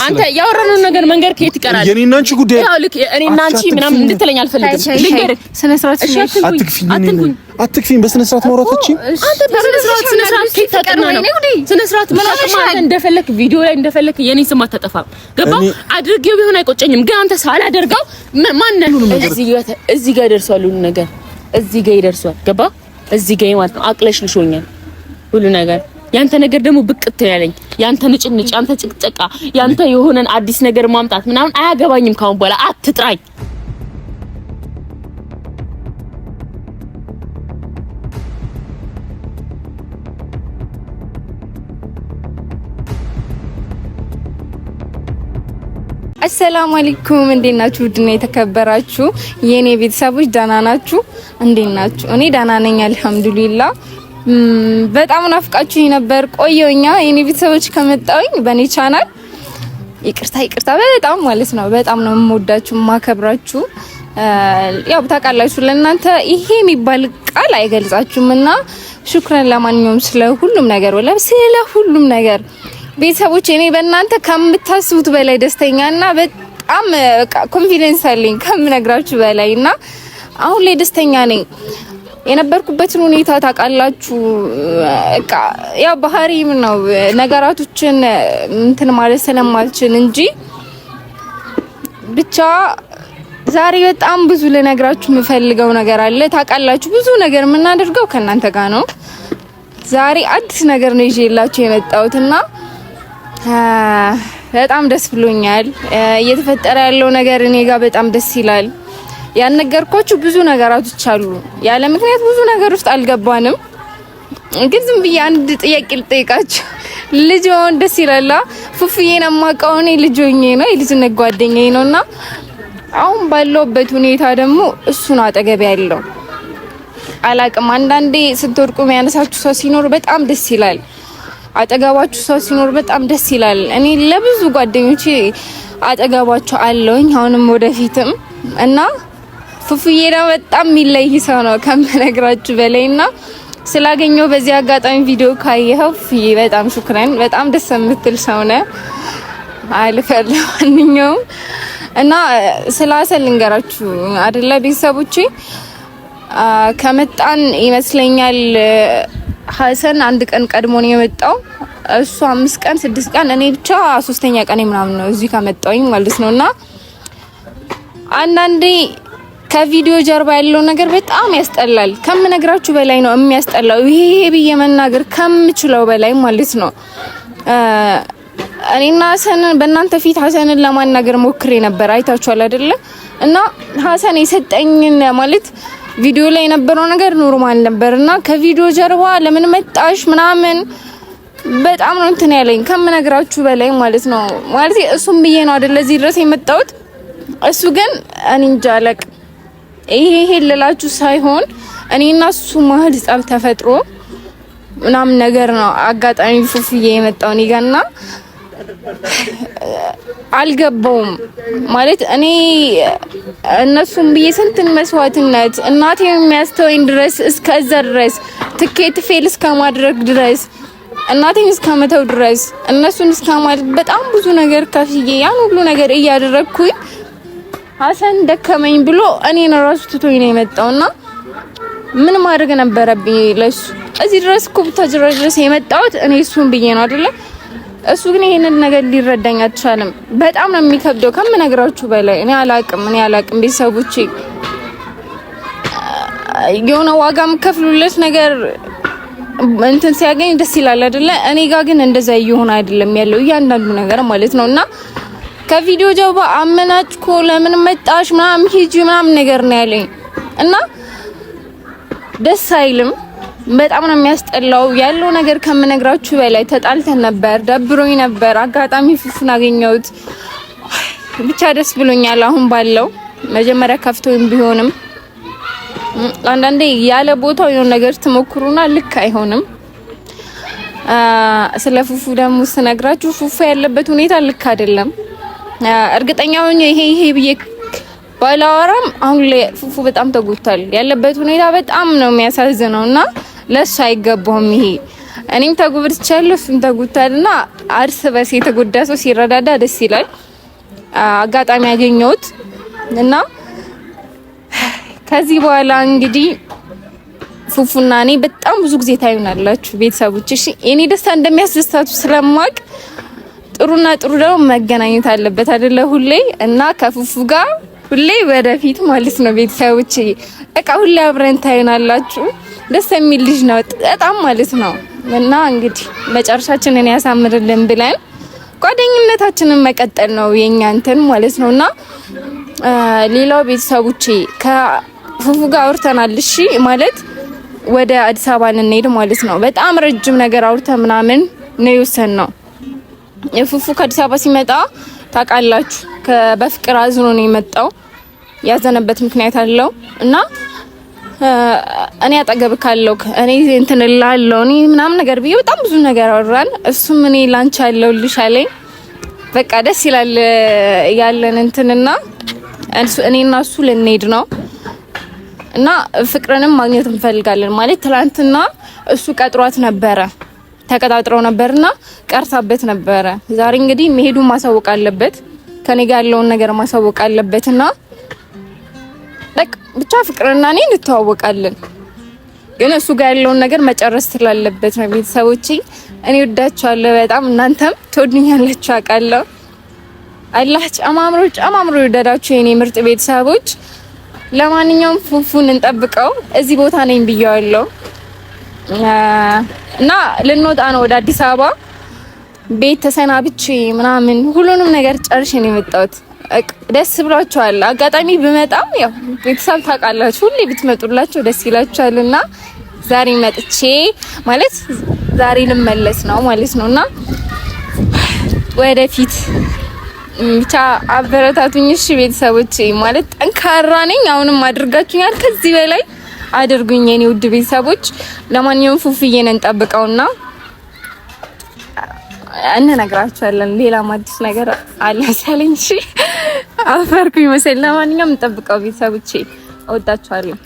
አንተ ያወራነው ነገር መንገር ከየት ይቀራል? የኔና አንቺ ጉዳይ ያው ልክ እኔና አንቺ ምናምን እንድትለኝ አልፈልግም። ልንገርህ ስነ ስርዓት አትክፊኝ። በስነ ስርዓት ማውራታችን አንተ በስነ ስርዓት ከየት ተቀና ነው? ስነ ስርዓት ማለት እንደፈለክ ቪዲዮ ላይ እንደፈለክ የኔ ስም አታጠፋም። ገባ? አድርጌው ቢሆን አይቆጨኝም፣ ግን አንተ ሳላደርገው ማን ነው እዚህ ጋር ደርሷል። ሁሉ ነገር እዚህ ጋር ይደርሷል። ገባ? እዚህ ጋር ማለት ነው አቅለሽልሾኛል ሁሉ ነገር። ያንተ ነገር ደግሞ ብቅት ያለኝ ያንተ ንጭንጭ፣ ያንተ ጭቅጨቃ፣ ያንተ የሆነን አዲስ ነገር ማምጣት ምናምን አያገባኝም። ካሁን በኋላ አትጥራኝ። አሰላሙ አለይኩም እንዴት ናችሁ? ውድና የተከበራችሁ የኔ ቤተሰቦች ደህና ናችሁ? እንዴት ናችሁ? እኔ ደህና ነኝ አልሐምዱሊላህ። በጣም ናፍቃችሁኝ ነበር ቆየውኛ የኔ ቤተሰቦች ከመጣሁኝ በኔ ቻናል። ይቅርታ በጣም ማለት ነው። በጣም ነው የምወዳችሁ ማከብራችሁ። ያው ታውቃላችሁ ለእናንተ ይሄ የሚባል ቃል አይገልጻችሁምና ሹክራን ለማንኛውም ስለ ሁሉም ነገር ወላ ስለ ሁሉም ነገር ቤተሰቦች እኔ በእናንተ ከምታስቡት በላይ ደስተኛና በጣም ኮንፊደንስ አለኝ ከምነግራችሁ በላይና አሁን ላይ ደስተኛ ነኝ። የነበርኩበትን ሁኔታ ታውቃላችሁ። ያው ባህሪም ነው ነገራቶችን እንትን ማለት ስለማልችል እንጂ ብቻ ዛሬ በጣም ብዙ ልነግራችሁ የምፈልገው ነገር አለ። ታውቃላችሁ ብዙ ነገር የምናደርገው ከእናንተ ጋር ነው። ዛሬ አዲስ ነገር ነው ይዤላችሁ የመጣሁትና በጣም ደስ ብሎኛል። እየተፈጠረ ያለው ነገር እኔ ጋር በጣም ደስ ይላል። ያነገርኳችሁ ብዙ ነገራቶች አሉ። ያለ ምክንያት ብዙ ነገር ውስጥ አልገባንም። ግን ዝም ብዬ አንድ ጥያቄ ልጠይቃችሁ። ልጅ ሆን ደስ ይላል። ፉፉዬን አማውቀው እኔ ልጅ ሆኜ ነው የልጅነት ጓደኛዬ ነውና አሁን ባለውበት ሁኔታ ደግሞ እሱ ነው አጠገብ ያለው። አላቅም አንዳንዴ ስትወድቁ የሚያነሳችሁ ሰው ሲኖር በጣም ደስ ይላል። አጠገባችሁ ሰው ሲኖር በጣም ደስ ይላል። እኔ ለብዙ ጓደኞቼ አጠገባቸው አለውኝ አሁንም ወደፊትም እና ፉፉዬ ነው በጣም የሚለይ ሰው ነው ከምነግራችሁ በላይና ስላገኘው በዚህ አጋጣሚ ቪዲዮ ካየኸው ፉፉዬ በጣም ሹክራን። በጣም ደስ የምትል ሰው ነው አልፈለሁ ማንኛውም እና ስላሰል ልንገራችሁ አይደለ ቤተሰቦቼ ከመጣን ይመስለኛል ሀሰን አንድ ቀን ቀድሞ ነው የመጣው። እሱ 5 ቀን 6 ቀን እኔ ብቻ 3ኛ ቀን ምናምን ነው እዚህ ከመጣሁኝ ማለት ነውና አንዳንዴ ከቪዲዮ ጀርባ ያለው ነገር በጣም ያስጠላል። ከምነግራችሁ በላይ ነው የሚያስጠላው። ይሄ ብዬ መናገር ከምችለው በላይ ማለት ነው። እኔና ሀሰን በእናንተ ፊት ሀሰንን ለማናገር ሞክሬ ነበር። አይታችኋል አይደለ? እና ሀሰን የሰጠኝን ማለት ቪዲዮ ላይ የነበረው ነገር ኖርማል ነበርና ከቪዲዮ ጀርባ ለምን መጣሽ ምናምን በጣም ነው እንትን ያለኝ ከምነግራችሁ በላይ ማለት ነው። ማለት እሱም ብዬ ነው አይደለ እዚህ ድረስ የመጣሁት። እሱ ግን እኔ እንጃ አለቅ ይሄ ልላችሁ ሳይሆን እኔና እሱ መሀል ጸብ ተፈጥሮ ምናምን ነገር ነው አጋጣሚ ፉፉዬ የመጣው እኔ ጋርና አልገባውም ማለት እኔ እነሱም ብዬ ስንትን መስዋዕትነት እናቴ የሚያስተወኝ ድረስ እስከዛ ድረስ ትኬት ፌል እስከማድረግ ድረስ እናቴን እስከመተው ድረስ እነሱን እስከማድረግ በጣም ብዙ ነገር ከፍዬ ያን ሁሉ ነገር እያደረግኩኝ ሀሰን ደከመኝ ብሎ እኔን ራሱ ትቶኝ ነው የመጣውና ምን ማድረግ ነበረብኝ ለሱ? እዚህ ድረስ ኩብታጅራ ድረስ የመጣሁት እኔ እሱን ብዬ ነው አይደለ? እሱ ግን ይሄንን ነገር ሊረዳኝ አልቻለም። በጣም ነው የሚከብደው ከምነግራችሁ በላይ። እኔ አላቅም ቤተሰቦቼ የሆነ ዋጋም ከፍሉለት ነገር እንትን ሲያገኝ ደስ ይላል አይደለ? እኔ ጋር ግን እንደዛ ይሆን አይደለም ያለው እያንዳንዱ ነገር ማለት ነውና ከቪዲዮ ጀርባ አመናጭኮ ለምን መጣሽ ምናምን ሂጂ ምናምን ነገር ነው ያለኝ እና ደስ አይልም። በጣም ነው የሚያስጠላው ያለው ነገር ከምነግራችሁ በላይ። ተጣልተን ነበር፣ ደብሮኝ ነበር። አጋጣሚ ፉፉን አገኘሁት። ብቻ ደስ ብሎኛል አሁን ባለው። መጀመሪያ ከፍቶኝ ቢሆንም አንዳንዴ ያለ ቦታው የሆነ ነገር ትሞክሩና ልክ አይሆንም። ስለ ፉፉ ደግሞ ስነግራችሁ ፉፉ ያለበት ሁኔታ ልክ አይደለም። እርግጠኛ ሆኜ ይሄ ብዬ ባላወራም አሁን ላይ ፉፉ በጣም ተጎድቷል። ያለበት ሁኔታ በጣም ነው የሚያሳዝነውና ለሱ አይገባውም። ይሄ እኔም ተጎድቻለሁ እሱም ተጎድቷልና እርስ በርስ የተጎዳ ሰው ሲረዳዳ ደስ ይላል። አጋጣሚ ያገኘሁት እና ከዚህ በኋላ እንግዲህ ፉፉና እኔ በጣም ብዙ ጊዜ ታዩናላችሁ ቤተሰቦች። እሺ እኔ ደስታ እንደሚያስደስታችሁ ስለማውቅ ጥሩና ጥሩ ደግሞ መገናኘት አለበት አይደለ ሁሌ እና ከፉፉ ጋር ሁሌ ወደፊት ማለት ነው ቤተሰቦች። በቃ ሁሌ አብረን ታዩናላችሁ። ደስ የሚል ልጅ ነው በጣም ማለት ነው እና እንግዲህ መጨረሻችንን ያሳምርልን ብለን ጓደኝነታችንን መቀጠል ነው የኛ እንትን ማለት ነውና ሌላው ቤተሰቦቼ ከፉፉ ጋር አውርተናል። እሺ ማለት ወደ አዲስ አበባ እንሄድ ማለት ነው። በጣም ረጅም ነገር አውርተን ምናምን ነው የወሰንነው። ፉፉ ከአዲስ አበባ ሲመጣ ታውቃላችሁ በፍቅር አዝኖ ነው የመጣው። ያዘነበት ምክንያት አለው እና እኔ አጠገብ ካለው እኔ እንትን እላለሁ እኔ ምናምን ነገር ብዬ በጣም ብዙ ነገር አወራን። እሱም እኔ ላንቺ አለሁልሽ አለኝ። በቃ ደስ ይላል ያለን እንትንና እኔና እሱ ልንሄድ ነው እና ፍቅርንም ማግኘት እንፈልጋለን ማለት ትላንትና እሱ ቀጥሯት ነበረ ተቀጣጥረው ነበርና ቀርታበት ነበረ። ዛሬ እንግዲህ መሄዱ ማሳወቅ አለበት ከኔ ጋር ያለውን ነገር ማሳወቅ አለበትና ብቻ ፍቅርና እኔ እንተዋወቃለን። ግን እሱ ጋር ያለውን ነገር መጨረስ ስላለበት ነው ቤተሰቦቼ። እኔ ወዳችኋለሁ በጣም እናንተም ትወዱኛላችሁ አውቃለሁ። አላህ ጨማምሮ ይወደዳችሁ የኔ ምርጥ ቤተሰቦች። ለማንኛውም ፉፉን እንጠብቀው። እዚህ ቦታ ነኝ ብያለሁ እና ልንወጣ ነው ወደ አዲስ አበባ። ቤት ተሰናብቼ ምናምን ሁሉንም ነገር ጨርሼ ነው የመጣሁት። ደስ ብሏቸዋል። አጋጣሚ ብመጣም ያው ቤተሰብ ታውቃላችሁ ሁሌ ብትመጡላችሁ ደስ ይላችኋልና ዛሬ መጥቼ ማለት ዛሬ ልመለስ ነው ማለት ነውና ወደፊት ብቻ አበረታቱኝ እሺ ቤተሰቦቼ። ማለት ጠንካራ ነኝ። አሁንም አድርጋችሁኛል። ከዚህ በላይ አድርጉኝ የኔ ውድ ቤተሰቦች። ለማንኛውም ፉፉዬን እንጠብቀውና እንነግራችኋለን። ሌላ አዲስ ነገር አለ መሰለኝ። እሺ አፈርኩኝ መሰለኝ። ለማንኛውም እንጠብቀው ቤተሰቦቼ። እወዳችኋለሁ።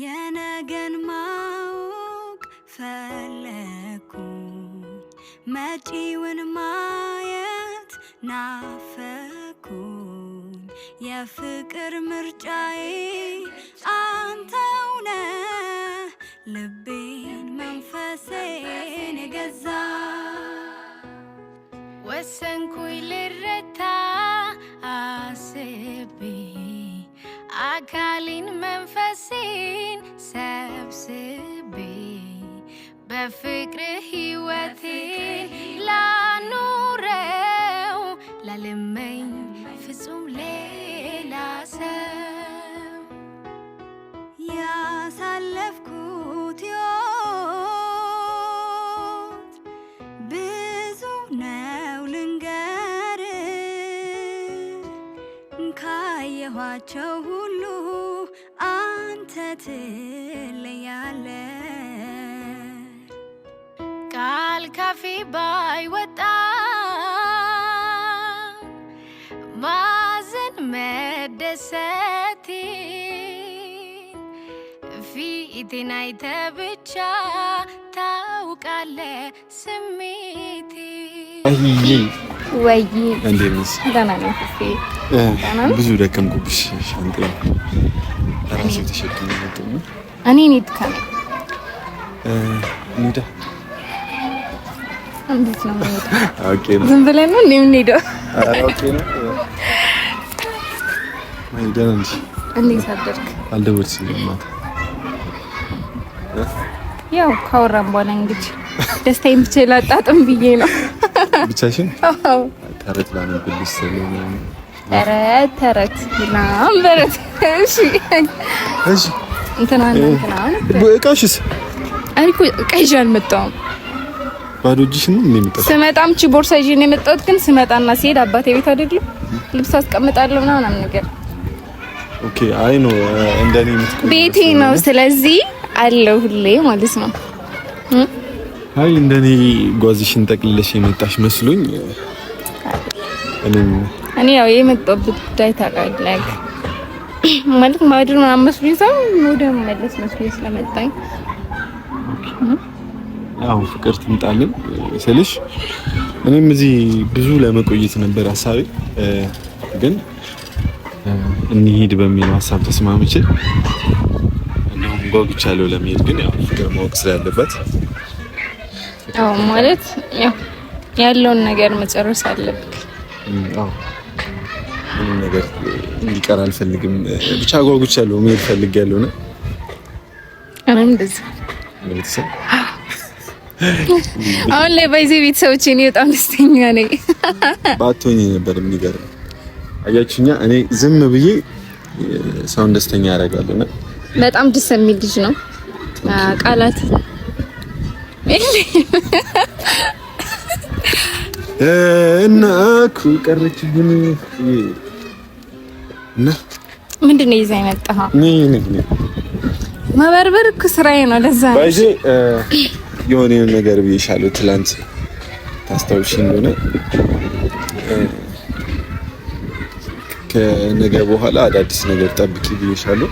የነገን ማወቅ ፈለኩ መጪውን ማየት ናፈኩኝ። የፍቅር ምርጫዬ አንተው ነህ ልቤን መንፈሴን የገዛ ወሰንኩኝ ልረታ አስቤ አካሌን መንፈሴን ሰብስቤ በፍቅር ሕይወቴ ላኑረው ላልመኝ ፍጹም ሌላ ሰው ያሳለፍኩት ሕይወት ብዙ ነው ልንገር ካየኋቸው ሁሉ አንተ ትለያለ ቃል ካፌ ባይወጣ ማዘን መደሰቴ ፊቴን አይተህ ብቻ ታውቃለህ ስሜቴ። ወይ እንዴት ነሽ? ደህና ነኝ። ብዙ ደከምኩብሽ። ሻንጤ ራሴ ተሸክሜ መጥቶ እኔ ድካም እንዴ እንዴት ነው ማለት ኦኬ ነው። ዝም ብለን ነው የምንሄደው። ኦኬ ነው። ወይ ደህና ነሽ? እንዴት አደርክ? አልደወልሽልኝም ማታ? ያው ካወራን በኋላ እንግዲህ ደስታዬን ብቻ ላጣጥም ብዬ ነው። ብቻሽን? አዎ። ተረት ላነብልሽ ስለሆነ ተረት ላምበረት። እሺ እሺ እንትና እቃሽስ? አሪኮ ቀይጃ አልመጣሁም። ባዶ እጅሽን ነው የምመጣው? ስመጣም ቺ ቦርሳ ይዤ ነው የመጣሁት። ግን ስመጣና ሲሄድ አባቴ ቤት አይደለም ልብስ አስቀምጣለሁ ምናምን ነገር። ኦኬ አይ ነው እንደኔ የምትቆይ ቤቴ ነው። ስለዚህ አለው ሁሌ ማለት ነው። አይ እንደኔ ጓዝሽን ጠቅልለሽ የመጣሽ መስሎኝ እኔ ያው የመጣሁበት ጉዳይ ታውቃለህ ማለት ማድር ምናምን መስሎኝ ሰው ወደ መለስ መስሎኝ ስለመጣኝ ያው ፍቅር ትምጣልን ስልሽ እኔም እዚህ ብዙ ለመቆየት ነበር ሀሳቤ፣ ግን እንሂድ በሚለው ሀሳብ ተስማምቼ እንደውም ጓጉቻለሁ ለመሄድ። ግን ያው ፍቅር ማወቅ ስላለበት አዎ ማለት ያለውን ነገር መጨረስ አለብክ። አዎ ምንም ነገር እንዲቀር አልፈልግም። ብቻ ጓጉቻለሁ፣ መሄድ ፈልጌያለሁ ነው። እኔም እንደዚህ አሁን ላይ ባይዘ ቤተሰቦቼ እኔ በጣም ደስተኛ ነኝ። ባትሆኚ ነበር የሚገርም። አያችሁኛ እኔ ዝም ብዬ ሰውን ደስተኛ ያደርጋለሁ እና በጣም ደስ የሚል ልጅ ነው። ቃላት እና እኮ ቀረችብን እና ምንድን ነው ይዘህ የመጣኸው? ነኝ ማበርበር እኮ ስራዬ ነው። ለዛ ነው ባይዜ የሆነ ነገር ብዬሻለሁ ትላንት ታስታውሺ እንደሆነ ከነገ በኋላ አዳዲስ ነገር ጠብቂ ብዬሻለሁ።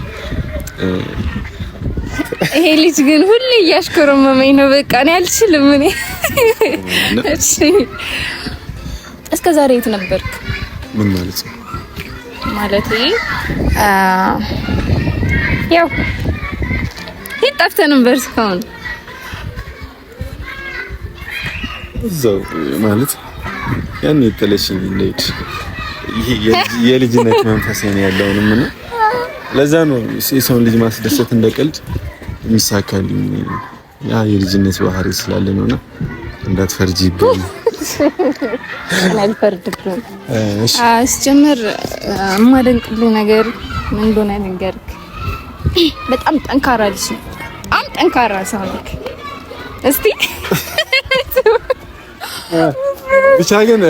ይሄ ልጅ ግን ሁሌ እያሽኮረመመኝ ነው። በቃ እኔ አልችልም። እኔ እሺ እስከ ዛሬ የት ነበርክ? ምን ማለት ነው? ማለት ያው የት ጠፍተህ ነበር እስካሁን? እዛው ማለት ያን የጥለሽኝ እንደት ይሄ የልጅነት መንፈስ ነው ያለውንም እና ለዛ ነው የሰውን ልጅ ማስደሰት እንደቀልድ የሚሳካልኝ ያ የልጅነት ባህሪ ስላለ ነውና እንዳትፈርጂብኝ። አልፈርድብም። እሺ አስጀምር የማደንቅልህ ነገር ምን እንደሆነ ልንገርክ። በጣም ጠንካራ ልጅ ነው። በጣም ጠንካራ ሰው ነህ። እስቲ ብቻ ግን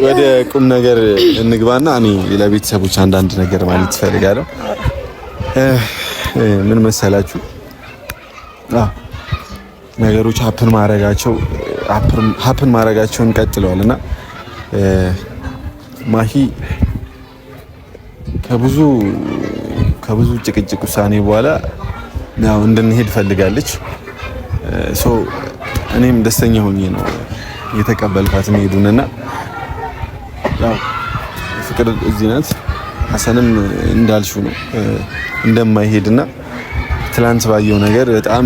ወደ ቁም ነገር እንግባና እኔ ለቤተሰቦች አንዳንድ ነገር ማለት ፈልጋለሁ። ምን መሰላችሁ? ነገሮች ሀፕን ማድረጋቸውን ቀጥለዋልና ማሂ ከብዙ ጭቅጭቅ ውሳኔ በኋላ ያው እንድንሄድ ፈልጋለች። እኔም ደስተኛ ሆኜ ነው የተቀበልኳት መሄዱንና ያው ፍቅር እዚህ ናት። ሐሰንም እንዳልሽው ነው እንደማይሄድና ትላንት ባየው ነገር በጣም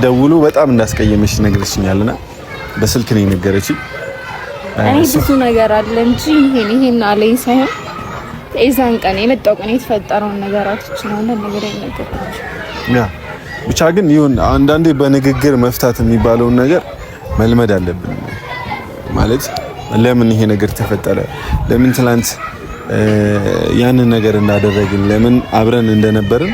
ደውሎ በጣም እንዳስቀየመሽ ነግረሽኛልና በስልክ ነው የነገረችኝ። እኔ ብዙ ነገር አለ እንጂ ይሄን አለኝ ሳይሆን የዛን ቀን የመጣው ቀን የተፈጠረውን ነገራቶች ነው ነገር አይነገርኩሽ። ያ ብቻ ግን ይሁን አንዳንዴ በንግግር መፍታት የሚባለውን ነገር መልመድ አለብን። ማለት ለምን ይሄ ነገር ተፈጠረ፣ ለምን ትላንት ያንን ነገር እንዳደረግን፣ ለምን አብረን እንደነበርን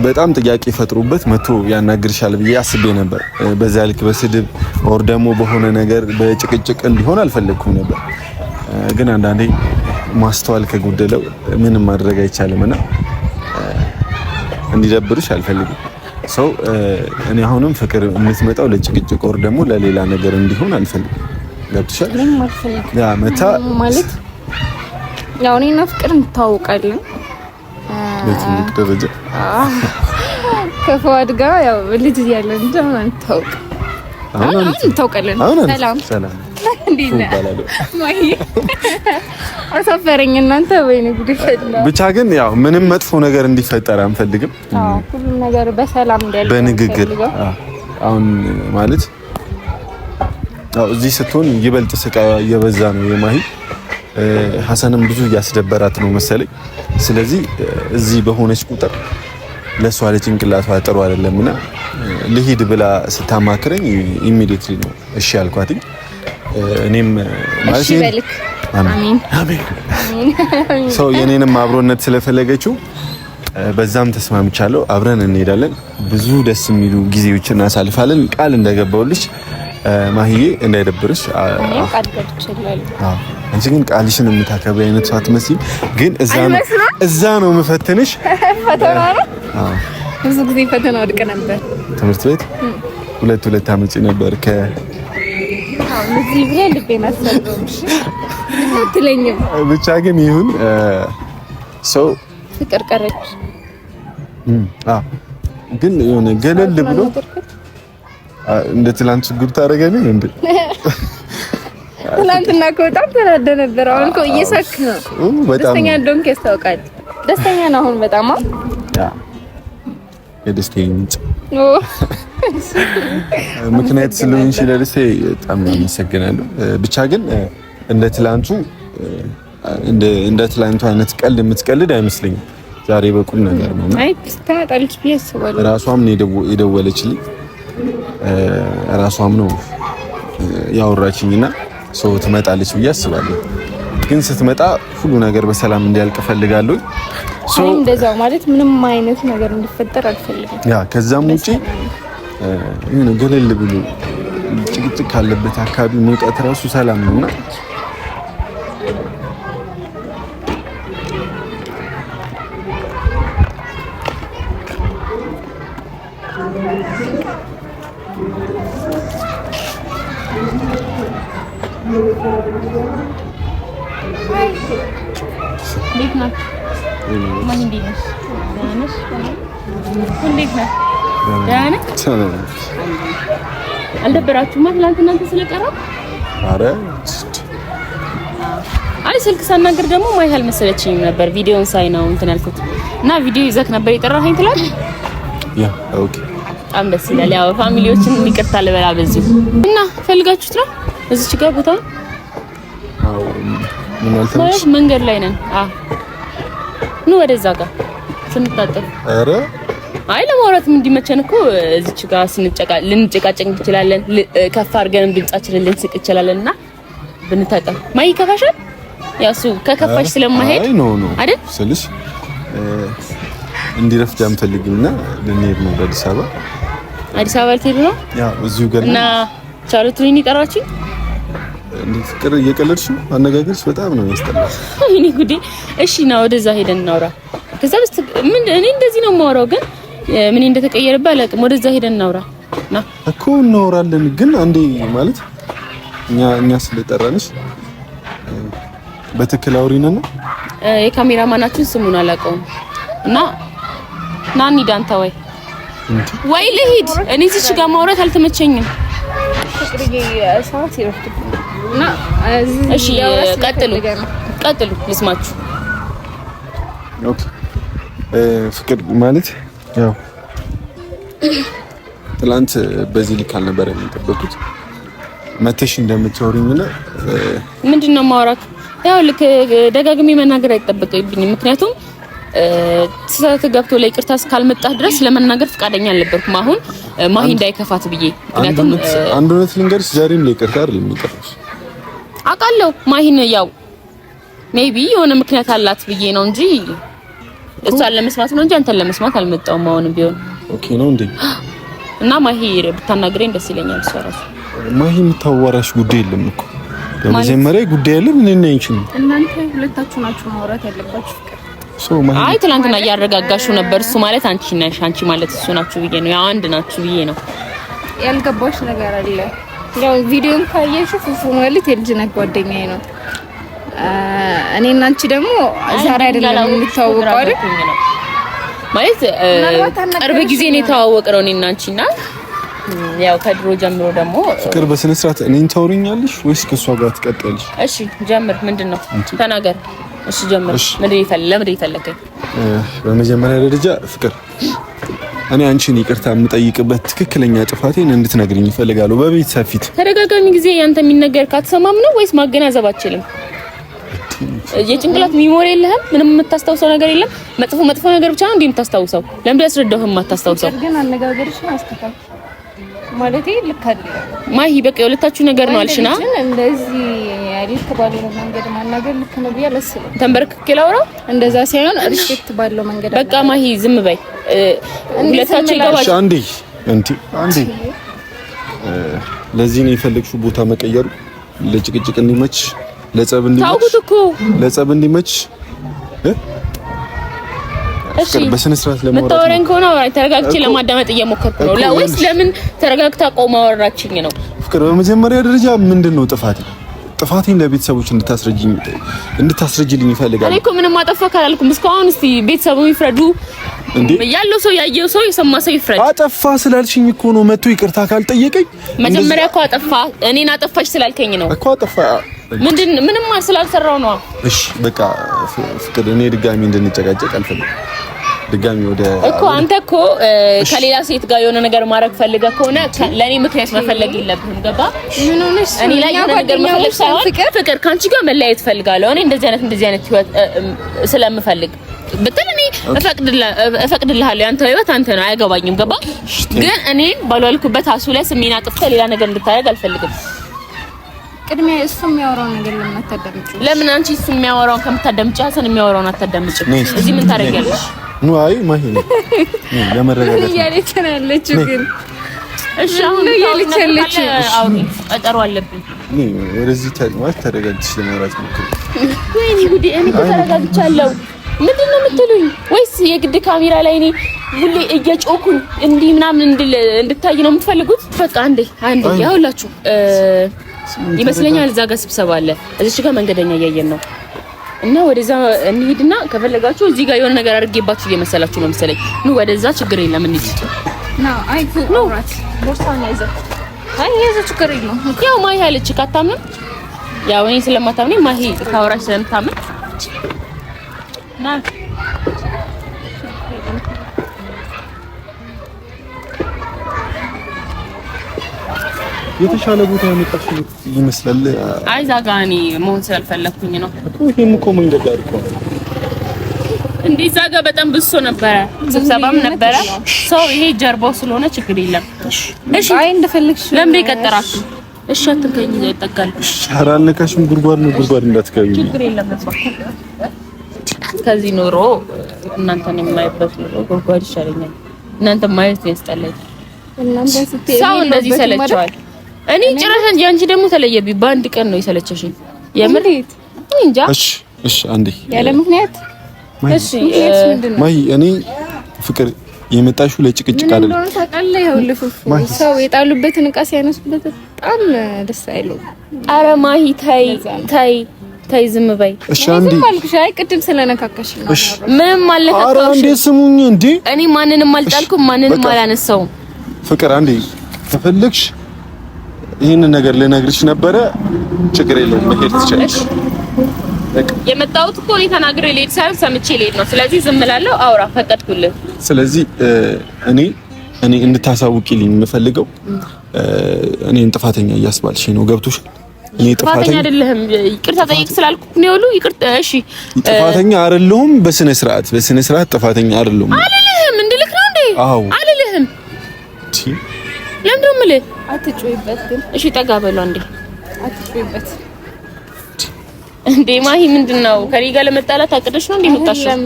በጣም ጥያቄ ፈጥሮበት መቶ ያናግርሻል ብዬ አስቤ ነበር። በዛ ልክ በስድብ ወር ደግሞ በሆነ ነገር በጭቅጭቅ እንዲሆን አልፈለኩም ነበር። ግን አንዳንዴ ማስተዋል ከጎደለው ምንም ማድረግ አይቻልምና እንዲደብርሽ አልፈልግም። እኔ አሁንም ፍቅር የምትመጣው ለጭቅጭቅ ወር ደግሞ ለሌላ ነገር እንዲሆን አልፈልግም። ገብቶሻል? ያ መታ ማለት ያው እኔና ፍቅር እንታወቃለን በትልቅ ደረጃ ከፈዋድ ጋር ያው ልጅ እያለን እንጂ አሁን አንታወቅ። አሁን እንታወቃለን። ሰላም እንዴት ነህ? ማይ አሳፈረኝ እናንተ ወይኔ ጉድ ይፈላ። ብቻ ግን ያው ምንም መጥፎ ነገር እንዲፈጠር አንፈልግም። ሁሉም ነገር በሰላም እንዲያልቅ በንግግር አሁን ማለት ያው እዚህ ስትሆን ይበልጥ ስቃይ እየበዛ ነው የማሂ። ሐሰንም ብዙ እያስደበራት ነው መሰለኝ። ስለዚህ እዚህ በሆነች ቁጥር ለሷ ለጭንቅላቷ ጥሩ አይደለምና ልሂድ ብላ ስታማክረኝ ኢሚዲየትሊ ነው እሺ ያልኳት። እኔም ማለት አሜን ሰው የኔንም አብሮነት ስለፈለገችው በዛም ተስማምቻለሁ። አብረን እንሄዳለን፣ ብዙ ደስ የሚሉ ጊዜዎችን እናሳልፋለን። ቃል እንደገባውልሽ ማሂዬ እንዳይደብርሽ ቃል ገብቻለሁ። አንቺ ግን ቃልሽን የምታከብሪ አይነት ሰው አትመስይም። ግን እዛ ነው የምፈትንሽ። ፈተና ነው። ብዙ ጊዜ ፈተና ወድቀ ነበር ትምህርት ቤት ሁለት አመጪ ነበር እዚህ ብለ ልቤን አሰብኩሽ ትለኝም። ብቻ ግን ይሁን ሰው ፍቅር ቀረች። ግን የሆነ ገለል ብሎ እንደ ትላንት ችግር ታደርገኝ እንዴ? ትላንትና እኮ በጣም ተናደ ነበር። አሁን እኮ እየሳክ ነው። ደስተኛ እንደሆንክ ያስታውቃል። ደስተኛ ነው አሁን በጣም ያ የደስተኛ ምንጭ ምክንያት ስለሆንሽ ለደስታዬ በጣም አመሰግናለሁ። ብቻ ግን እንደ ትላንቱ አይነት ቀልድ የምትቀልድ አይመስለኝም። ዛሬ በቁም ነገር ነው። አይ ትመጣለች ብዬ አስባለሁ። ራሷም ነው የደወለችልኝ። ራሷም ነው ያወራችኝና ሰው ትመጣለች ብዬ አስባለሁ። ግን ስትመጣ ሁሉ ነገር በሰላም እንዲያልቅ ፈልጋለሁ። እንደዛው ማለት ምንም አይነት ነገር እንዲፈጠር አልፈልግም። ያ ከዛም ውጪ ገለል ብሎ ጭቅጭቅ ካለበት አካባቢ መውጣት ራሱ ሰላም ነውና አልደበራችሁም? ትናንትና ስለቀረው አረ አይ ስልክ ሳናገር ደግሞ ማይ አልመሰለችኝም ነበር። ቪዲዮን ሳይ ነው እንትን ያልኩት እና ቪዲዮ ይዘክ ነበር የጠራኸኝ ትላለህ። ያ ኦኬ በጣም ደስ ይላል። ያው ፋሚሊዎችን ይቅርታ ልበላ በዚህ እና ፈልጋችሁት ነው እዚች ጋር ቦታው? አዎ ምን አልተመሽ መንገድ ላይ ነን። ኑ ወደዛ ጋር ስንታጠፍ። አረ አይ ለማውራትም እንዲመቸን እኮ እዚች ጋር ልንጨቃጨቅ እንችላለን። ከፍ አድርገን ድምጻችንን ልንስቅ እንችላለንና ብንታጠፍ ማይ ከፋሻል። ያሱ ከከፋሽ ስለማይሄድ አይ ኖ አይደል ስልሽ እንዲረፍድ አንፈልግምና ልንሄድ ነው አዲስ አበባ። አዲስ አበባ ልትሄዱ ነው? ያው እዚሁ ጋር እና ቻሉቱኝ ይጠራችኝ እንዴ? ፍቅር እየቀለድሽ ነው። አነጋገርሽ በጣም ነው ያስጠላው። እኔ ጉዴ። እሺ ና ወደዛ ሄደን እናውራ። ከዛ ምን እኔ እንደዚህ ነው የማወራው፣ ግን ምን እንደተቀየረበት አላውቅም። ወደዛ ሄደን እናውራ ና እኮ እናወራለን። ግን አንዴ ማለት እኛ ስለጠራንሽ በትክክል አውሪነና የካሜራማናችን ስሙን አላውቀውም እና ናኒ ዳንታ ወይ ልሂድ። እኔ እዚህ ጋር ማውራት አልተመቸኝም። እሺ ቀጥሉ ልስማችሁ። ኦኬ ፍቅር ማለት ያው ትላንት በዚህ ልክ አልነበረም የጠበቁት። መተሽ እንደምትወሪኝና ምንድነው ማውራት? ያው ልክ ደጋግሜ መናገር አይጠበቅብኝም። ምክንያቱም ስህተት ገብቶ ላይ ይቅርታ እስካልመጣህ ድረስ ለመናገር ፈቃደኛ አልነበርኩም። አሁን ማሂ እንዳይከፋት ብዬ ምክንያቱም አንድ እውነት ልንገርሽ፣ ዛሬም ላይ ይቅርታ አይደለም የሚቀርሽ አውቃለሁ። ማሂን ያው ሜቢ የሆነ ምክንያት አላት ብዬ ነው እንጂ እሷን ለመስማት ነው እንጂ አንተን ለመስማት አልመጣሁም። አሁንም ቢሆን ኦኬ ነው እንዴ? እና ማሂ ብታናግረኝ ደስ ይለኛል። እሷ ራሱ ማሂ የምታዋራሽ ጉዳይ የለም እኮ በመጀመሪያ ጉዳይ የለም። ምን እና እንቺ እናንተ ሁለታችሁ ናችሁ ማውራት ያለባችሁ። አይ ትናንትና እያረጋጋሽው ነበር። እሱ ማለት አንቺ ነሽ፣ አንቺ ማለት እሱ ናችሁ ብዬ ነው። ያው አንድ ናችሁ ብዬ ነው። ያልገባሽ ነገር አለ። ያው ቪዲዮን ካየሽ ፉፉ ማለት የልጅነት ጓደኛዬ ነው። እኔና አንቺ ደግሞ ዛሬ አይደለም የምንተዋወቀው አይደል? ማለት ቅርብ ጊዜ ነው የተዋወቅነው እኔና አንቺና ያው ከድሮ ጀምሮ ደግሞ ፍቅር በስነ ስርዓት እኔን ታውሪኛለሽ ወይስ ከሷ ጋር ትቀጥያለሽ? እሺ ጀምር። ምንድነው? ተናገር። እሺ ጀምር። ለምን ይፈልከኝ? በመጀመሪያ ደረጃ ፍቅር እኔ አንቺን ይቅርታ የምጠይቅበት ትክክለኛ ጥፋቴን እንድትነግሪኝ እፈልጋለሁ። በቤተሰብ ፊት ተደጋጋሚ ጊዜ ያንተ የሚነገር ካትሰማም ነው ወይስ ማገናዘብ አትችልም? የጭንቅላት ሚሞሪ የለህም? ምንም የምታስታውሰው ነገር የለም? መጥፎ ነገር ብቻ ነው እንዴ የምታስታውሰው? ለምን ያስረዳውህም አታስታውሰው? ግን አነጋገርሽ ነው አስተካክል ማለቴ ልክ አይደለም ማሂ። በቃ የሁለታችሁ ነገር ነው አልሽና እንደዚህ ልክ ባለው መንገድ ማናገር ልክ ነው ብዬ አላስብም። ተንበርክኬ ላውራው እንደዛ ሳይሆን ሪስፔክት ባለው መንገድ በቃ ማሂ ዝም በይ። ሁለታችሁ ይገባሽ። አንዴ ለዚህ ነው የፈለግሽው ቦታ መቀየሩ ለጭቅጭቅ እንዲመች ለጸብ እንዲመች እሺ በስነ ስርዓት ለማውራት መታወሪያን ከሆነ ተረጋግቼ ለማዳመጥ እየሞከርኩ ነው። ለወይስ ለምን ተረጋግታ ቆማ አወራችኝ ነው? ፍቅር በመጀመሪያ ደረጃ ምንድነው ጥፋቴ? ጥፋቴን ለቤተሰቦች እንድታስረጅልኝ ይፈልጋል። እኔ እኮ ምንም አጠፋ ካላልኩም እስካሁን እስቲ ቤተሰቡ ይፍረዱ እንዴ? ያለው ሰው ያየው ሰው የሰማ ሰው ይፍረድ። አጠፋ ስላልሽኝ እኮ ነው መጥቶ ይቅርታ ካልጠየቀኝ። መጀመሪያ እኮ አጠፋ እኔን አጠፋሽ ስላልከኝ ነው እኮ አጠፋ። ምንም ስላልሰራው ነው። እሺ በቃ ፍቅር፣ እኔ ድጋሚ እንድንጨቃጨቅ አልፈልግም። ድጋሚ ወደ እኮ አንተ እኮ ከሌላ ሴት ጋር የሆነ ነገር ማድረግ ፈልገህ ከሆነ ለኔ ምክንያት መፈለግ የለብህም። ገባ? ምን ሆነሽ? እኔ ላይ የሆነ ነገር መፈለግ ሳይሆን ፍቅር ካንቺ ጋር መለያየት ፈልጋለሁ። እኔ እንደዚህ አይነት ህይወት ስለምፈልግ ብትል እኔ እፈቅድልሃለሁ። ያንተ ህይወት አንተ ነው፣ አያገባኝም። ገባ? ግን እኔ ባልዋልኩበት አሱ ላይ ስሜን አጥፍተህ ሌላ ነገር እንድታደርግ አልፈልግም። ቅድሚያ እሱ የሚያወራውን ነገር ለምን አታዳምጪው? ለምን አንቺ እሱ የሚያወራውን ከምታዳምጪ ሀሰን የሚያወራውን አታዳምጪም? እዚህ ምን ታደርጊያለሽ? ኑ አይ ማሂ ነው ለመረጋጋት እያለች ነው ያለችው። ግን እሺ አሁን እያለች ያለችው አውሪ፣ ቀጠሮ አለብኝ። ወደዚህ ተረጋግተሽ ለማውራት ሞክሪ። ወይኔ ጉዴ! እኔ ተረጋግቻለሁ። ምንድን ነው የምትሉኝ? ወይስ የግድ ካሜራ ላይ እኔ ሁሌ እየጮኩኝ እንዲህ ምናምን እንድታይ ነው የምትፈልጉት? በቃ አንዴ ያውላችሁ ይመስለኛል እዛ ጋር ስብሰባ አለ። እዚች ጋር መንገደኛ እያየን ነው እና ወደዛ እንሂድና ከፈለጋችሁ እዚህ ጋር የሆነ ነገር አድርጌባችሁ እየመሰላችሁ ነው መሰለኝ። ኑ ወደዛ፣ ችግር የለም እንሂድ። አይ ኖራት ቦርሳውን ያዘ ችግር የለም። ያው ማሂ አለች ካታምንም፣ ያው እኔ ስለማታምነኝ ማሂ ታወራሽ ስለምታምን ና የተሻለ ቦታ ያመጣሽ ይመስላል። አይ ዛጋ እኔ መሆን ስላልፈለኩኝ ነው እኮ። ይሄም እኮ መንገድ ዳር እኮ እንዴ፣ ዛጋ በጣም ብሶ ነበረ፣ ስብሰባም ነበረ። ሰው ይሄ ጀርባው ስለሆነ ችግር የለም። እሺ አይ እንደፈለግሽ ለምን ይቀጥራችሁ? እሺ አትንከኝ፣ ይጠቃል። ኧረ አልነካሽም። ጉድጓድ ነው፣ ጉድጓድ እንዳትገቢ። ችግር የለም። ከዚህ ኑሮ እናንተን የማይበት ኑሮ ጉድጓድ ይሻለኛል። እናንተ ማየት ያስጠላል። ሰው እንደዚህ ሰለቸዋል። እኔ ጭራሽ ያንቺ ደግሞ ተለየብኝ። በአንድ ቀን ነው የሰለቸሽኝ። የምር እንጃ። እሺ አንዴ ያለ ምክንያት እሺ ማሂ፣ እኔ ፍቅር የመጣሽው ለጭቅጭቅ አይደለም። ታውቃለህ፣ ይኸውልህ ሰው የጣሉበትን ዕቃ ሲያነሱበት በጣም ደስ አይለውም። ኧረ ማሂ ተይ ዝም በይ። እሺ አንዴ ዝም አልኩሽ። አይ ቅድም ስለነካካሽ ነው። እሺ ምንም አልነካካሽ። ኧረ አንዴ ስሙኝ እንዴ። እኔ ማንንም አልጣልኩም፣ ማንንም አላነሳውም። ፍቅር አንዴ ከፈለግሽ ይሄን ነገር ልነግርሽ ነበረ። ችግር የለውም፣ መሄድ ትችላለሽ። የመጣሁት እኮ እኔ ተናግሬ ልሄድ ሳይሆን ሰምቼ ልሄድ ነው። ስለዚህ ዝም እላለሁ። አውራ ፈቀድኩልህ። ስለዚህ እኔ እንድታሳውቂልኝ የምፈልገው እኔን ጥፋተኛ እያስባልሽ ነው። ገብቶሻል? እኔ ጥፋተኛ አይደለህም። ይቅርታ ጠይቅ ስላልኩ ነው ያሉ። ይቅርታ እሺ፣ ጥፋተኛ አይደለሁም። በስነ ስርዓት ጥፋተኛ አይደለሁም አልልህም። እንድልክ ነው እንዴ? አዎ አልልህም። ለምን ነው የምልህ? አትጮይበት ግን እሺ፣ ጠጋ በለው እንዴ። አትጮይበት እንዴ ማሂ፣ ምንድነው? ከኔ ጋር ለመጣላት አቅደሽ ነው እንዴ የምታሽው?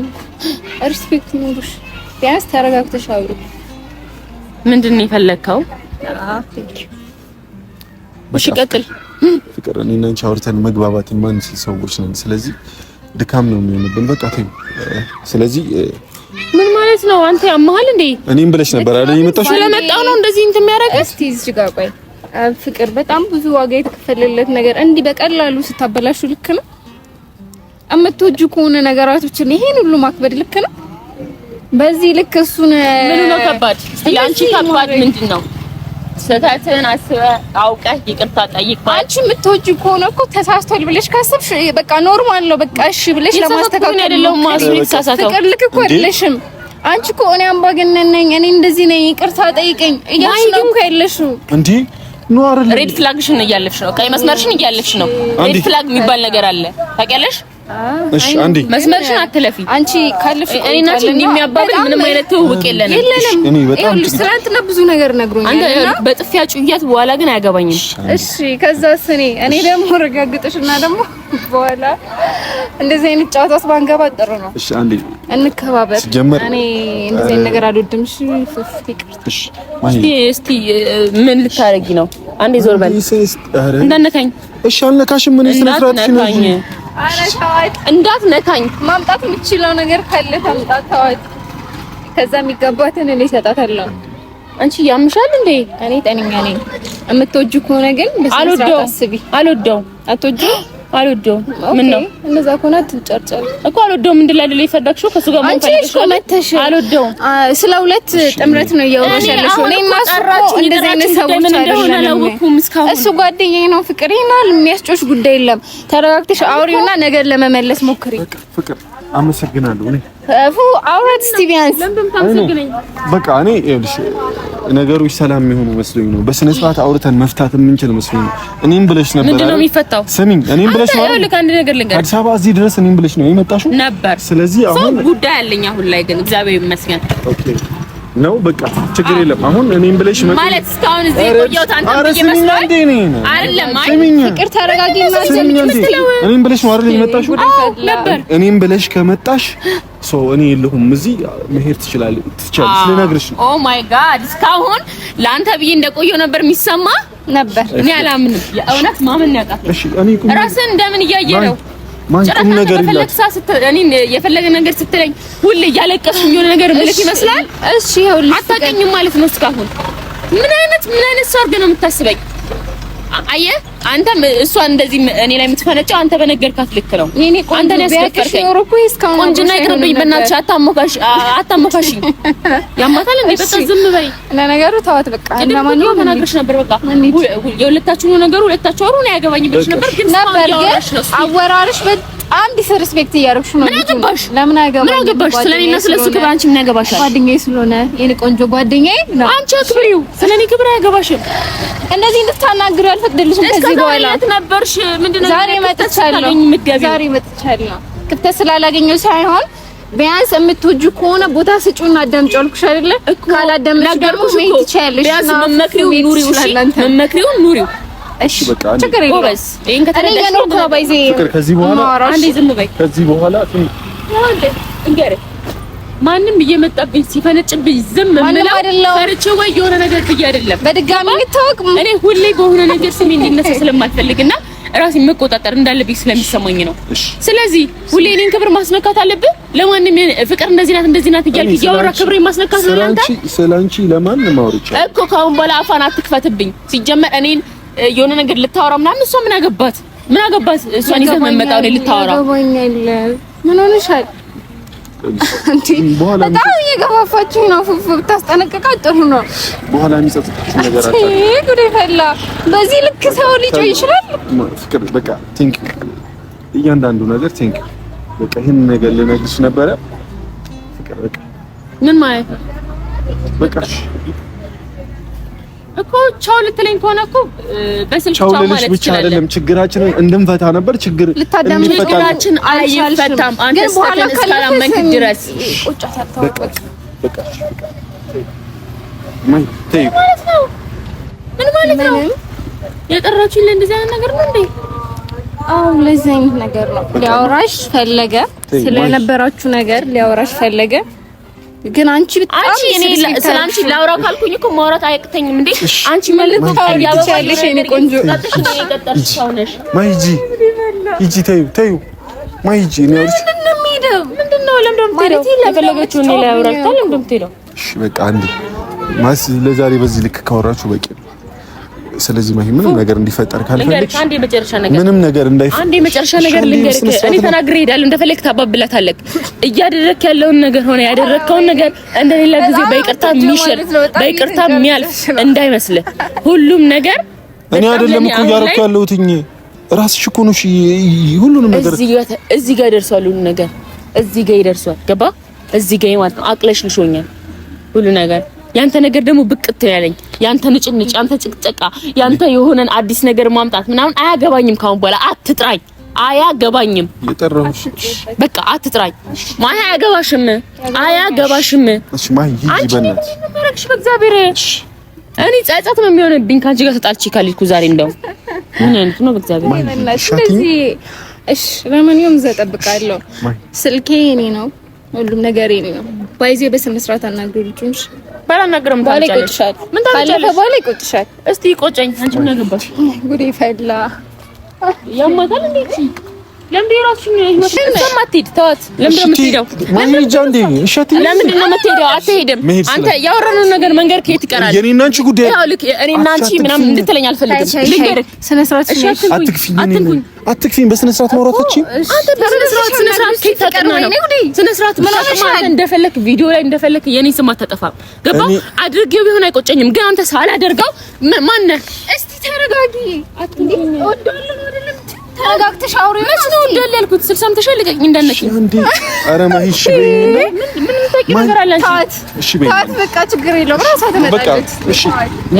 ሪስፔክት ይኑርሽ። ቢያንስ ተረጋግተሽ አውሪ። ምንድነው የፈለከው? እሺ ቀጥል። ፍቅር፣ እኔና አንቺ አውርተን መግባባት የማንችል ሰዎች ነን። ስለዚህ ድካም ነው የሚሆንብን። በቃ ተይው። ስለዚህ ምን ማለት ነው? አንተ ያመሃል እንዴ? እኔም ብለሽ ነበር አይደል? የመጣሽ ስለመጣው ነው እንደዚህ እንትን የሚያደርገው። እስቲ እዚህ ጋር ቆይ። ፍቅር በጣም ብዙ ዋጋ የተከፈለለት ነገር እንዲህ በቀላሉ ስታበላሹ ልክ ነው? እምትወጁ ከሆነ ነገራቶችን ይሄን ሁሉ ማክበድ ልክ ነው? በዚህ ልክ እሱን ምን ነው ከባድ? እስቲ አንቺ ከባድ ምንድነው? ስህተትን አስበህ አውቀህ ይቅርታ ጠይቅ። አንቺ የምትወጂ ከሆነ እኮ ተሳስቷል ብለሽ ካሰብሽ በቃ ኖርማል ነው። በቃ እሺ ብለሽ ለማስተካከል አይደለም ማሱ የተሳሳተው። ፍቅር ልክ እኮ አይደለሽም። አንቺ እኮ እኔ አምባገነን ነኝ፣ እኔ እንደዚህ ነኝ፣ ይቅርታ ጠይቀኝ እያልሽ ነው እኮ ያለሽው እንዴ? ኖ አይደለም። ሬድ ፍላግሽን እያለፍሽ ነው። ቀይ መስመርሽን እያለፍሽ ነው። ሬድ ፍላግ የሚባል ነገር አለ ታውቂያለሽ? እሺ አንዴ መስመርሽን አትለፊ። አንቺ ካለፍሽ እኔና አንቺ የሚያባብል ምንም አይነት ትውውቅ የለንም። እኔ በጣም ትናንትና ብዙ ነገር ነግሮኛል እና በጥፊያ ጩያት በኋላ ግን አያገባኝም። እሺ ከዛስ እኔ ደግሞ ረጋግጥሽና ደግሞ በኋላ እንደዚህ አይነት ጨዋታስ ባንገባ ጥሩ ነው። እሺ አንዴ እንከባበር። እኔ እንደዚህ አይነት ነገር አልወድም። እሺ እሺ እስቲ ምን ልታረጊ ነው? አንዴ ዞር በል እንዳነካኝ። እሺ አልነካሽም። ምን ስነስርዓትሽ ነው? አረ ተዋት፣ እንዳትነካኝ። ማምጣት የምትችለው ነገር ካለ ታምጣት። ተዋት። ከዛ የሚገባትን እኔ እሰጣታለሁ። አንቺ ያምሻል እንዴ? እኔ ጤነኛ ነኝ። የምትወጂው ከሆነ ግን በስነ-ስርዓት አስቢ። አልወደውም። አትወጂው? አልወደውም። ምን ነው እንደዛ ከሆነ አትጨርጨር እኮ። አልወደውም እንድል አይደል የፈለግሽው? ከሱ ጋር ምን ፈልገሽ? አልወደውም። ስለ ሁለት ጥምረት ነው እያወራሽ ያለሽው። እኔ ማስራችሁ እንደዚህ አይነት ሰዎች አይደለም። እሱ ጓደኛዬ ነው። ፍቅር ይናል የሚያስጮሽ ጉዳይ የለም። ተረጋግተሽ አውሪውና ነገር ለመመለስ ሞክሪ። ፍቅር አመሰግናለሁ። እኔ አውራት ስቲቪያንስ በቃ እኔ ይኸውልሽ ነገሮች ሰላም የሚሆኑ መስሎኝ ነው። በስነ ስርዓት አውርተን መፍታት የምንችል መስሎኝ ነው። እኔም ብለሽ ነበር። ምንድነው የሚፈታው? ስሚኝ፣ እኔም ብለሽ ነው አይደል? አንድ ነገር ልንገር፣ አዲስ አበባ እዚህ ድረስ እኔም ብለሽ ነው የመጣሽው ነበር። ስለዚህ አሁን ጉዳይ አለኝ አሁን ላይ ግን እግዚአብሔር ይመስገን። ኦኬ ነው በቃ ችግር የለም። አሁን እኔም ብለሽ ማለት እስካሁን እዚህ ቆየሁት አንተ እየመስለኝ አይደለም። ፍቅር ተረጋጊና እኔም ብለሽ ነው አይደል የመጣሽው? ነበር። እኔም ብለሽ ከመጣሽ እኔ የለሁም እዚህ መሄድ ትችላለሽ ልነግርሽ ነው። ኦ ማይ ጋድ እስካሁን ለአንተ ብዬ እንደቆየው ነበር የሚሰማ ነበር። እኔ አላምንም። የእውነት ማመን ያውቃል። እሺ እኔ ራስን እንደምን እያየህ ነው? ማንቁም ነገር እኔ የፈለገ ነገር ስትለኝ ሁሌ እያለቀስኩኝ የሆነ ነገር ምልክ ይመስላል። እሺ ይኸውልሽ አታውቅኝም ማለት ነው። እስካሁን ምን አይነት ሰው አድርገህ ነው የምታስበኝ? አየህ አንተም እሷን እንደዚህ እኔ ላይ የምትፈነጨው አንተ በነገርካት ልክ ነው። እኔ ቆንጆ ያስከፈርከኝ እስካሁን ቆንጆና ይቅርብኝ። በእናትሽ አታሞካሽኝ። ያማታል እንዴ? በቃ ዝም በይ። ለነገሩ ተዋት በቃ። ለማንኛውም ተናግረሽ ነበር። በቃ የሁለታችሁ ነው ነገሩ። ሁለታችሁ አውሩ ነው ያገባኝ ብለሽ ነበር። ግን አወራርሽ በጣም ዲስሪስፔክት እያደረግሽ ነው። ምን አገባሽ? ለምን አገባሽ? ምን አገባሽ? ስለኔና ስለሱ ክብር አንቺ ምን ያገባሻል? ጓደኛዬ ስለሆነ የኔ ቆንጆ ጓደኛዬ ነው። አንቺ አክብሪው። ስለኔ ክብር አያገባሽም። እንደዚህ እንድታናግሪው አልፈቅድልሽም። ከዚህ በኋላ ነበርሽ ምንድነው? ዛሬ መጥቻለሁ። ክፍተት ስላላገኘው ሳይሆን ቢያንስ የምትወጂው ከሆነ ቦታ ስጪውና አዳምጪው አልኩሽ አይደለ? ካላዳመጥሽ ደግሞ መሄድ ትችያለሽ። ቢያንስ መመክሪው ኑሪው። እሺ መመክሪው ኑሪው። እሺ በቃ ችግር የለውም። ጎበዝ ይሄን ከተረዳሽ ነው ባይዜ ፍቅር ከዚህ በኋላ አንዴ ዝም በይ። ከዚህ በኋላ እንገር ማንም እየመጣብኝ ሲፈነጭብኝ ዝም ምለው ፈርቼ ወይ የሆነ ነገር ብዬ አይደለም። በድጋሚ ልታወቅ እኔ ሁሌ በሆነ ነገር ስሜ እንዲነሳ ስለማልፈልግና ራሴን መቆጣጠር እንዳለብኝ ስለሚሰማኝ ነው። ስለዚህ ሁሌ እኔን ክብር ማስነካት አለብህ። ለማንም ፍቅር እንደዚህ ናት እያልክ እያወራ ክብሬ ማስነካት ነው አንተ። ስለአንቺ ለማንም አውርቻ እኮ ካሁን በኋላ አፋን አትክፈትብኝ። ሲጀመር እኔን የሆነ ነገር ልታወራ ምናምን እሷ ምን አገባት? እሷን ይዘህ መመጣው ነው ልታወራ። ምን ሆነሻል? በጣም እየገፋፋችኝ ነው። ፉፉ ብታስጠነቅቃት ጥሩ ነው። በኋላ የሚጸጽትሽ ነገር አለ። ጉዴ ፈላ። በዚህ ልክ ሰው ሊጮህ ይችላል? ፍቅር በቃ ቲንክ እያንዳንዱ ነገር ቲንክ በቃ ይሄን ነገር ልነግርሽ ነበረ። ፍቅር በቃ ምን ማለት ነው? በቃ እኮ ቻው ልትለኝ ከሆነ እኮ በስልክ ቻው ማለት ብቻ አይደለም ችግራችንን እንድንፈታ ነበር። ችግራችን አይፈታም። አንተ ስታከን እስካላመንክ ድረስ በቃ ምን ማለት ነው? የጠራችሁኝ ለእንደዚህ አይነት ነገር ነው እንዴ? አዎ ለዚህ አይነት ነገር ነው። ሊያወራሽ ፈለገ። ስለነበራችሁ ነገር ሊያወራሽ ፈለገ። ግን አንቺ በጣም ስለአንቺ ላውራው ካልኩኝ እኮ ማውራት አያቅተኝም እንዴ? አንቺ መልኩ ያባባልሽ የኔ ቆንጆ ማይጂ ሂጂ ተይው ማይጂ ነው ያልሽ። ምንድነው የፈለገችው? እኔ ላይ አውራታል እንደምትሄደው። እሺ በቃ አንዴ ለዛሬ በዚህ ልክ ካወራችሁ በቂ ነው። ስለዚህ ምንም ነገር እንዲፈጠር ካልፈልግሽ ምንም ነገር እንዳይፈጠር አንዴ መጨረሻ ነገር ልንገርህ። እኔ ተናግሬ እሄዳለሁ። እንደፈለክ ታባብላታለህ። እያደረክ ያለውን ነገር ሆነ ያደረከውን ነገር እንደሌላ ጊዜ በይቅርታ የሚያልፍ እንዳይመስልህ። ሁሉም ነገር እኔ አይደለም እኮ እያደረኩ ያለሁትኝ ራስሽ እኮ ነሽ። ሁሉንም ነገር እዚህ ጋር ደርሷል። ሁሉ ነገር እዚህ ጋር ይደርሷል። ገባ? እዚህ ጋር ማለት ነው። አቅለሽልሾኛል ሁሉ ነገር። ያንተ ነገር ደግሞ ብቅት ያለኝ ያንተ ንጭንጭ፣ ያንተ ጭቅጨቃ፣ ያንተ የሆነን አዲስ ነገር ማምጣት ምናምን አያገባኝም። ካሁን በኋላ አትጥራኝ። አያገባኝም። የጠራሁሽ በቃ አትጥራኝ። ማይ አያገባሽም። እሺ ማይ ሂጂ በእናትሽ ማረክሽ በእግዚአብሔር። እኔ ጸጸት ነው የሚሆንብኝ ካንቺ ጋር ተጣልቼ ካልኩ ዛሬ እንደው ምን አይነት ነው በእግዚአብሔር። ስለዚህ እሺ ለማንኛውም እጠብቃለሁ። ስልኬ የኔ ነው፣ ሁሉም ነገር የኔ ነው። ባይዜ በስነ ስርዓት አናግሩልኝ። ባላናግረም ታልቻለሽ። ምን ታልቻለሽ? ባለ ይቆጭሻል። እስቲ ይቆጨኝ። አንቺ ምን አገባሽ? ጉዴ ፈላ። ያማታል እንዴ? ለምንድን ነው የማትሄድ? ተዋት። ለምንድን ነው የምትሄደው? ለምንድን ነው የምትሄደው? አትሄድም። አንተ ያወራነውን ነገር መንገር ከየት ይቀራል? የኔና አንቺ ጉዳይ ያው ልክ እኔና አንቺ ምናምን እንድትለኝ አልፈልግም። ልንገርህ፣ ስነ ስርዓት አትክፊኝ። በስነ ስርዓት ማውራታችን አንተ በስነ ስርዓት ከየት ታውቃለህ ነው? ስነ ስርዓት ማለት እንደፈለክ ቪዲዮ ላይ እንደፈለክ የኔ ስም አታጠፋም። ገባህ? አድርጌው ቢሆን አይቆጨኝም፣ ግን አንተ ሳላደርገው ማነህ? እስቲ ተረጋጊ። አትንዴ ወደዋለሁ አይደለም ተረጋግተሽ አውሪ። መች ነው እንደል ያልኩት? ስልሳም ተሸልቀኝ እንዳነኪኝ እንዴ! ኧረ ማሂሽ ምን ታውቂ ነገር አለ አንቺ? ታት በቃ ችግር የለውም ራሷ ተመጣጣች።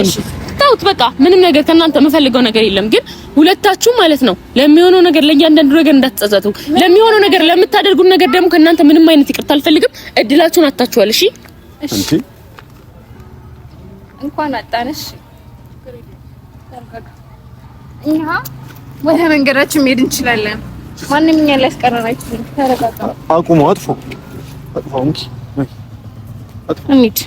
እሺ ታውት በቃ ምንም ነገር ከእናንተ የምፈልገው ነገር የለም። ግን ሁለታችሁ ማለት ነው ለሚሆነው ነገር ለእያንዳንዱ ነገር እንዳትጸጸቱ። ለሚሆነው ነገር ለምታደርጉት ነገር ደግሞ ከእናንተ ምንም አይነት ይቅርታ አልፈልግም። እድላችሁን አጣችኋል። እሺ እሺ እንኳን አጣነሽ። እኛ ወደ መንገዳችን መሄድ እንችላለን። ማንንም እኛ ላይ ያስቀረን አይችልም። ተረጋጋ። አቁሙ። አጥፎ እንኪ እንሂድ።